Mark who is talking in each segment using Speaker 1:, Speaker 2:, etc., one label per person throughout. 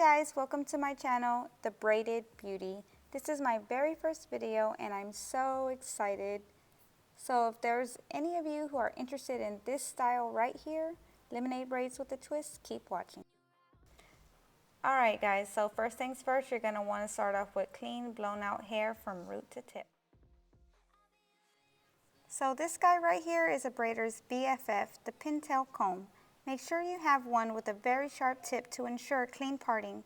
Speaker 1: guys, welcome to my channel, The Braided Beauty. This is my very first video and I'm so excited. So if there's any of you who are interested in this style right here, lemonade braids with a twist, keep watching. Alright guys, so first things first, you're going to want to start off with clean blown out hair from root to tip. So this guy right here is a braider's BFF, the pintail comb. Make sure you have one with a very sharp tip to ensure clean parting.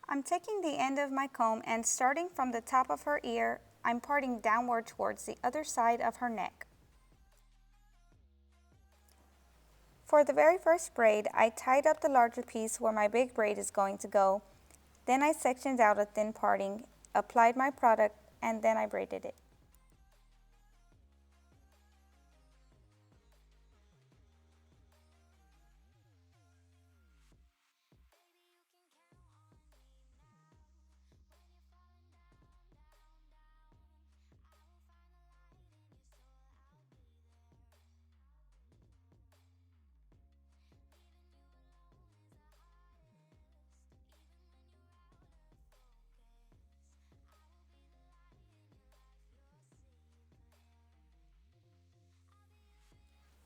Speaker 1: I'm taking the end of my comb and starting from the top of her ear, I'm parting downward towards the other side of her neck. For the very first braid, I tied up the larger piece where my big braid is going to go. Then I sectioned out a thin parting, applied my product, and then I braided it.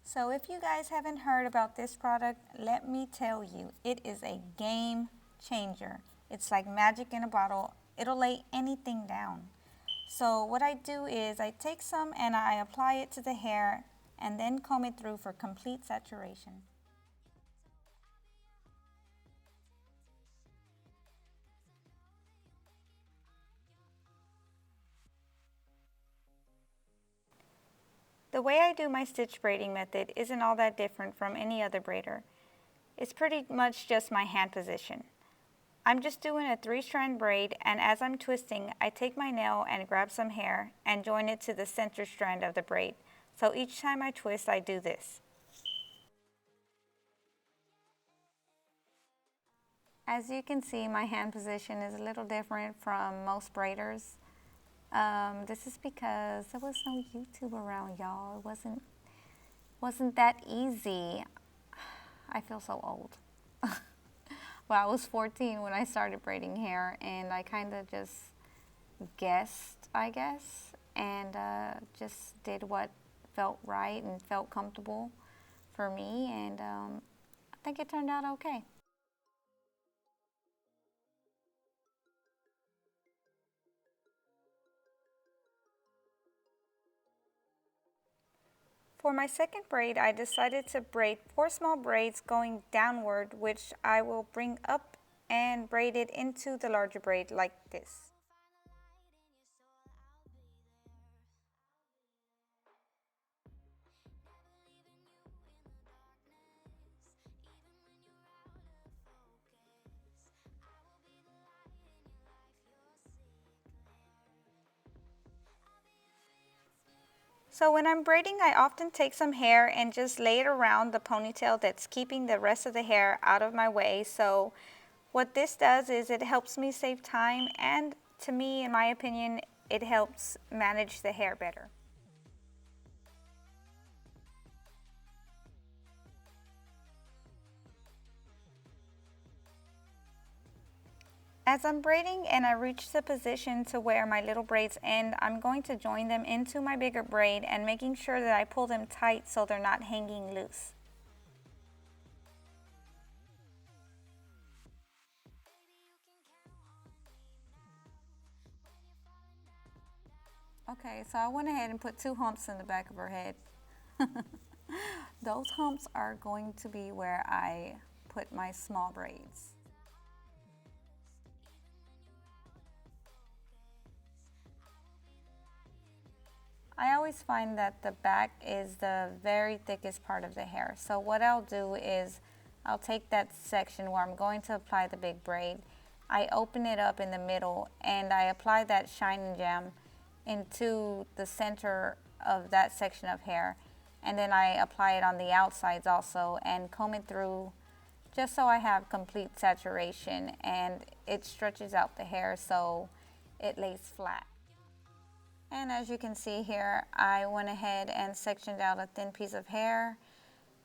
Speaker 1: So if you guys haven't heard about this product, let me tell you, it is a game changer. It's like magic in a bottle. It'll lay anything down. So what I do is I take some and I apply it to the hair and then comb it through for complete saturation. The way I do my stitch braiding method isn't all that different from any other braider. It's pretty much just my hand position. I'm just doing a 3-strand braid, and as I'm twisting, I take my nail and grab some hair and join it to the center strand of the braid. So each time I twist, I do this. As you can see, my hand position is a little different from most braiders. This is because there was no YouTube around, y'all. It wasn't that easy. I feel so old. Well, I was 14 when I started braiding hair, and I kind of just guessed, I guess, and just did what felt right and felt comfortable for me, and I think it turned out okay. For my second braid, I decided to braid 4 small braids going downward, which I will bring up and braid it into the larger braid like this. So when I'm braiding, I often take some hair and just lay it around the ponytail that's keeping the rest of the hair out of my way. So what this does is it helps me save time, and to me, in my opinion, it helps manage the hair better. As I'm braiding and I reach the position to where my little braids end, I'm going to join them into my bigger braid and making sure that I pull them tight so they're not hanging loose. Okay, so I went ahead and put 2 humps in the back of her head. Those humps are going to be where I put my small braids. I always find that the back is the very thickest part of the hair. So what I'll do is I'll take that section where I'm going to apply the big braid. I open it up in the middle and I apply that shine and jam into the center of that section of hair. And then I apply it on the outsides also and comb it through just so I have complete saturation, and it stretches out the hair so it lays flat. And as you can see here, I went ahead and sectioned out a thin piece of hair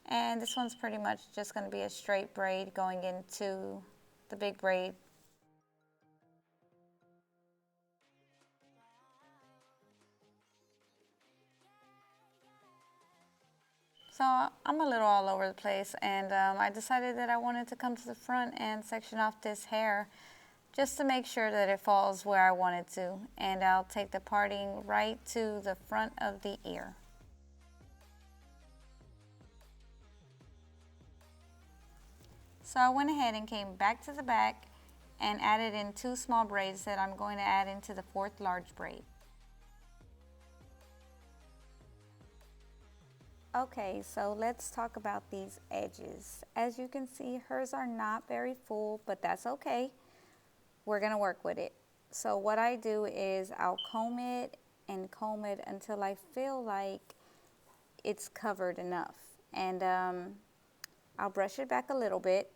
Speaker 1: And this one's pretty much just going to be a straight braid going into the big braid. So I'm a little all over the place, and I decided that I wanted to come to the front and section off this hair just to make sure that it falls where I want it to. And I'll take the parting right to the front of the ear. So I went ahead and came back to the back and added in 2 small braids that I'm going to add into the 4th large braid. Okay, so let's talk about these edges. As you can see, hers are not very full, but that's okay. We're gonna work with it. So what I do is I'll comb it and comb it until I feel like it's covered enough. And I'll brush it back a little bit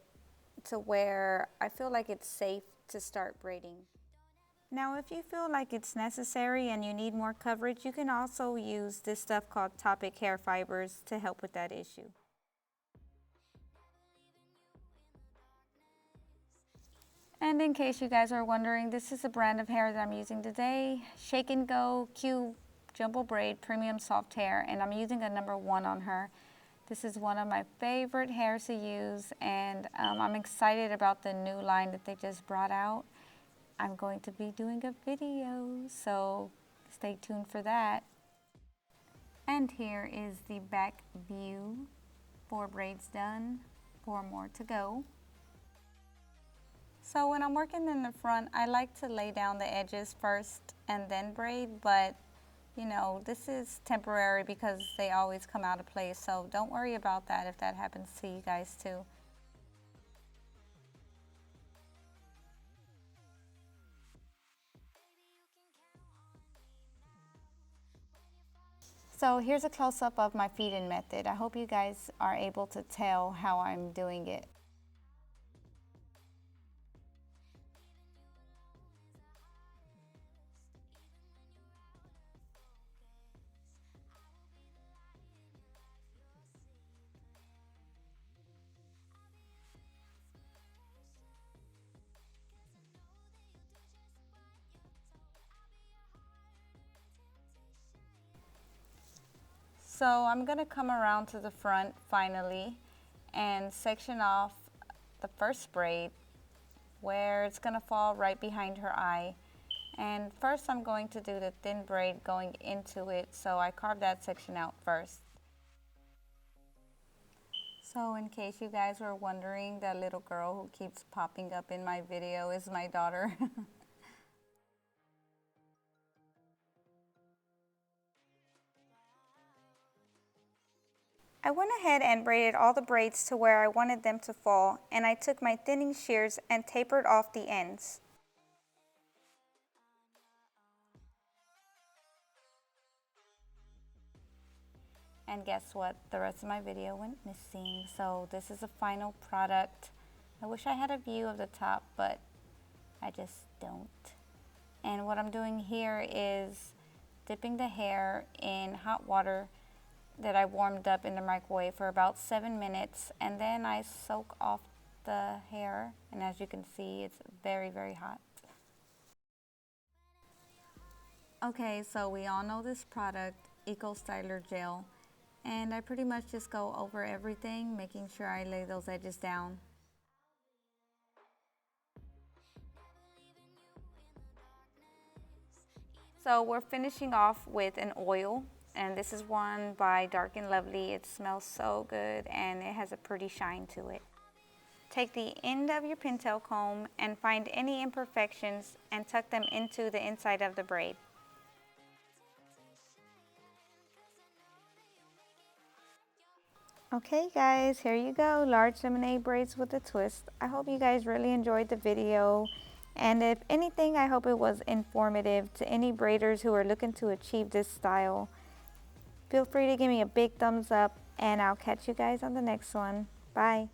Speaker 1: to where I feel like it's safe to start braiding. Now, if you feel like it's necessary and you need more coverage, you can also use this stuff called Topic hair fibers to help with that issue. And in case you guys are wondering, this is a brand of hair that I'm using today, Shake and Go Q Jumbo Braid Premium Soft Hair, and I'm using a number 1 on her. This is one of my favorite hairs to use, and I'm excited about the new line that they just brought out. I'm going to be doing a video, so stay tuned for that. And here is the back view. 4 braids done, 4 more to go. So when I'm working in the front, I like to lay down the edges first and then braid, but you know, this is temporary because they always come out of place, so don't worry about that if that happens to you guys too. So here's a close-up of my feed-in method. I hope you guys are able to tell how I'm doing it. So I'm going to come around to the front finally and section off the first braid where it's going to fall right behind her eye. And first I'm going to do the thin braid going into it, so I carved that section out first. So in case you guys were wondering, that little girl who keeps popping up in my video is my daughter. I went ahead and braided all the braids to where I wanted them to fall, and I took my thinning shears and tapered off the ends. And guess what? The rest of my video went missing, so this is a final product. I wish I had a view of the top, but I just don't. And what I'm doing here is dipping the hair in hot water that I warmed up in the microwave for about 7 minutes, and then I soak off the hair, and as you can see, it's very, very hot. Okay, so we all know this product, Eco Styler Gel, and I pretty much just go over everything, making sure I lay those edges down. So we're finishing off with an oil, and this is one by Dark and Lovely. It smells so good and it has a pretty shine to it. Take the end of your pintail comb and find any imperfections and tuck them into the inside of the braid. Okay guys, here you go, large lemonade braids with a twist. I hope you guys really enjoyed the video. And if anything, I hope it was informative to any braiders who are looking to achieve this style. Feel free to give me a big thumbs up, and I'll catch you guys on the next one. Bye.